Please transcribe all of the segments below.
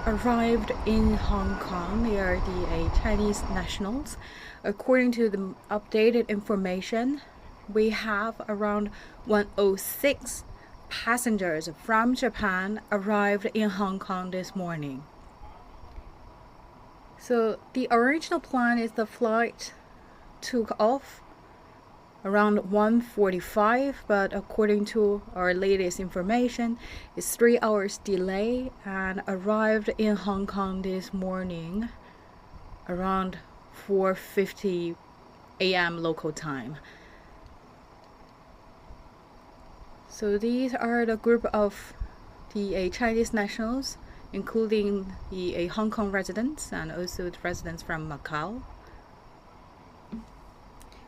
arrived in Hong Kong. They are the Chinese nationals. According to the updated information, we have around 106 passengers from Japan arrived in Hong Kong this morning. So the original plan is the flight took off around 1:45, but according to our latest information, it's 3 hours delay and arrived in Hong Kong this morning around 4:50 a.m. local time. So these are the group of the Chinese nationals, including the Hong Kong residents and also the residents from Macau.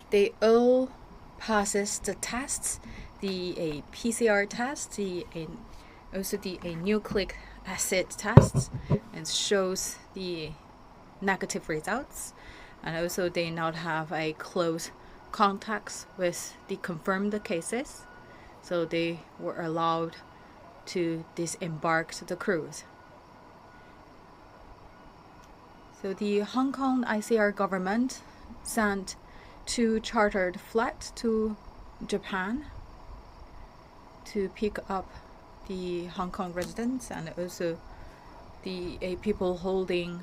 They all passes the tests, the PCR test, also the nucleic acid tests, and shows the negative results. And also they not have a close contacts with the confirmed cases, so they were allowed to disembark the cruise. So the Hong Kong ICR government sent 2 chartered flights to Japan to pick up the Hong Kong residents and also the people holding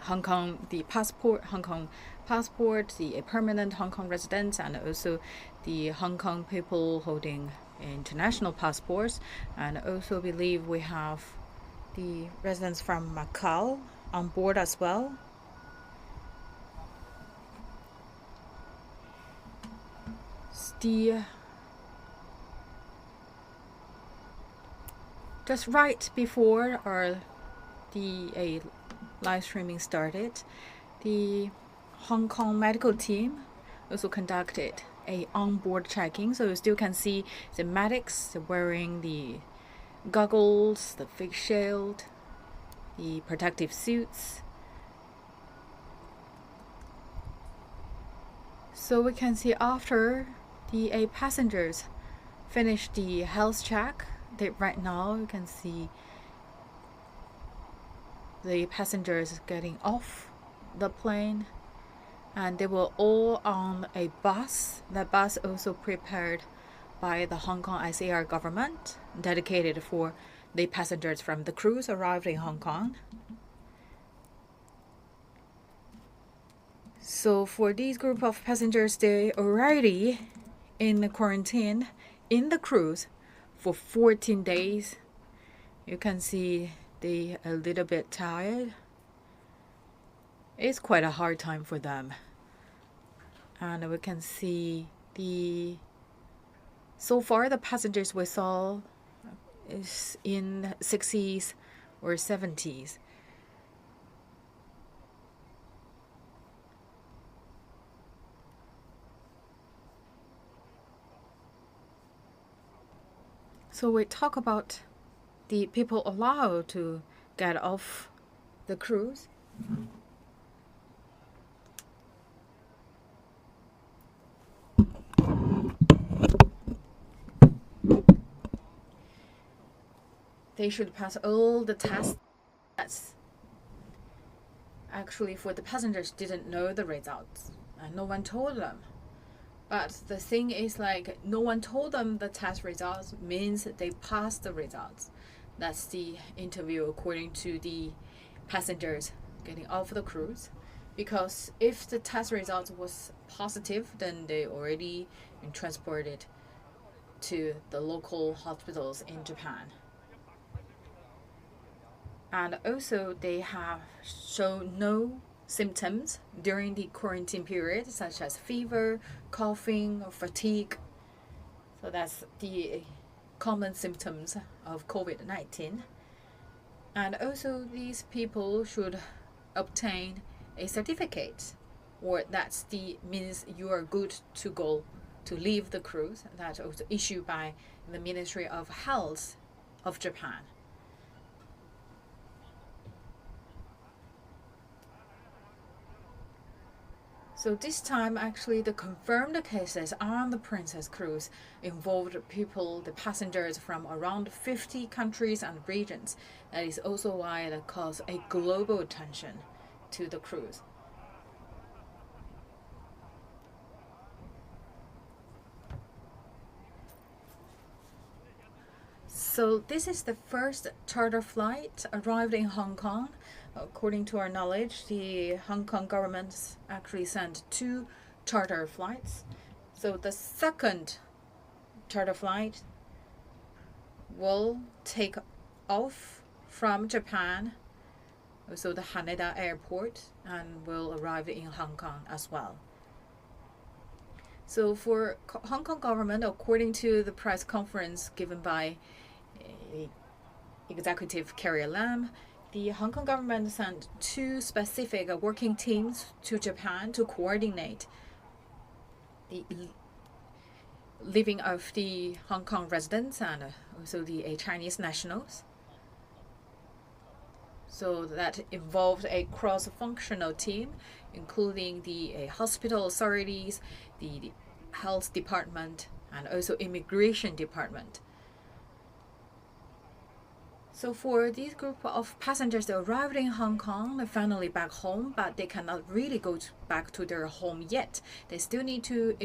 Hong Kong passport, the permanent Hong Kong residents, and also the Hong Kong people holding international passports. And also believe we have the residents from Macau on board as well. Just right before the live streaming started, the Hong Kong medical team also conducted a onboard checking, so you still can see the medics wearing the goggles, the face shield, the protective suits. So we can see after the passengers finish the health check, right now you can see the passengers getting off the plane, and they were all on a bus. That bus also prepared by the Hong Kong ICR government, dedicated for the passengers from the cruise arrived in Hong Kong. So for these group of passengers, they already in the quarantine in the cruise for 14 days. You can see they a little bit tired. It's quite a hard time for them. And we can see so far the passengers we saw is in 60s or 70s. So we talk about the people allowed to get off the cruise. They should pass all the tests. Actually, for the passengers didn't know the results, and no one told them. But the thing is, like, no one told them the test results means they passed the results. That's the interview according to the passengers getting off the cruise. Because if the test results was positive, then they already been transported to the local hospitals in Japan. And also they have shown no symptoms during the quarantine period, such as fever, coughing, or fatigue. So that's the common symptoms of COVID-19. And also these people should obtain a certificate, or that's the means you are good to go to leave the cruise. That's also issued by the Ministry of Health of Japan. So this time, actually, the confirmed cases on the Princess Cruise involved people, the passengers from around 50 countries and regions. That is also why it caused a global attention to the cruise. So this is the first charter flight arrived in Hong Kong. According to our knowledge, the Hong Kong government actually sent 2 charter flights. So the second charter flight will take off from Japan, also the Haneda airport, and will arrive in Hong Kong as well. So for Hong Kong government, according to the press conference given by Executive Carrie Lam, the Hong Kong government sent 2 specific working teams to Japan to coordinate the living of the Hong Kong residents and also the Chinese nationals. So that involved a cross-functional team, including the hospital authorities, the health department, and also immigration department. So for this group of passengers that arrived in Hong Kong, they're finally back home, but they cannot really go back to their home yet. They still need to